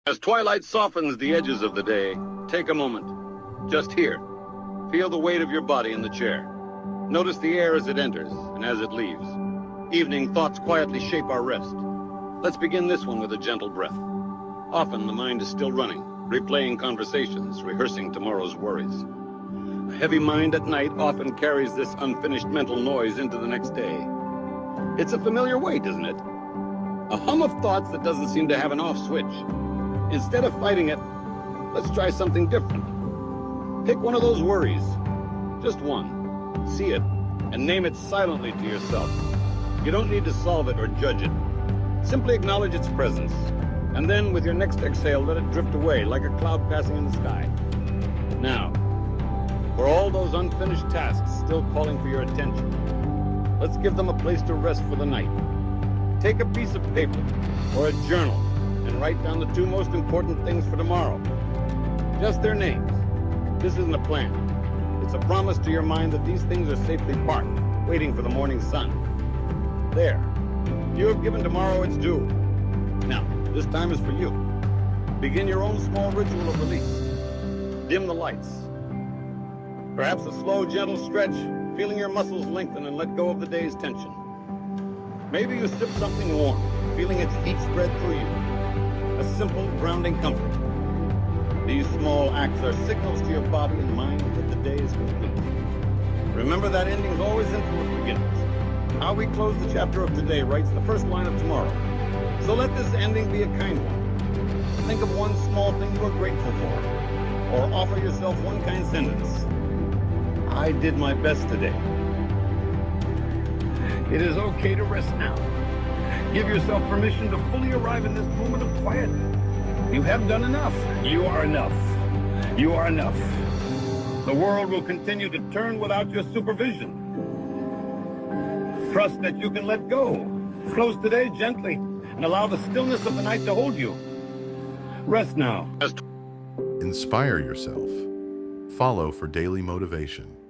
As twilight softens the edges of the day, take a moment. Just here. Feel the weight of your body in the chair. Notice the air as it enters and as it leaves. Evening thoughts quietly shape our rest. Let's begin this one with a gentle breath. Often the mind is still running, replaying conversations, rehearsing tomorrow's worries. A heavy mind at night often carries this unfinished mental noise into the next day. It's a familiar weight, isn't it? A hum of thoughts that doesn't seem to have an off switch. Instead of fighting it, let's try something different. Pick one of those worries. Just one. See it, and name it silently to yourself. You don't need to solve it or judge it. Simply acknowledge its presence, and then with your next exhale, let it drift away like a cloud passing in the sky. Now, for all those unfinished tasks still calling for your attention, let's give them a place to rest for the night. Take a piece of paper or a journal and write down the two most important things for tomorrow. Just their names. This isn't a plan. It's a promise to your mind that these things are safely parked, waiting for the morning sun. There. You have given tomorrow its due. Now, this time is for you. Begin your own small ritual of release. Dim the lights. Perhaps a slow, gentle stretch, feeling your muscles lengthen and let go of the day's tension. Maybe you sip something warm, feeling its heat spread through you. A simple, grounding comfort. These small acts are signals to your body and mind that the day is complete. Remember that endings always influence beginnings. How we close the chapter of today writes the first line of tomorrow. So let this ending be a kind one. Think of one small thing you are grateful for, or offer yourself one kind sentence. I did my best today. It is okay to rest now. Give yourself permission to fully arrive in this moment of quiet. You have done enough. You are enough. You are enough. The world will continue to turn without your supervision. Trust that you can let go. Close today gently and allow the stillness of the night to hold you. Rest now. Inspire yourself. Follow for daily motivation.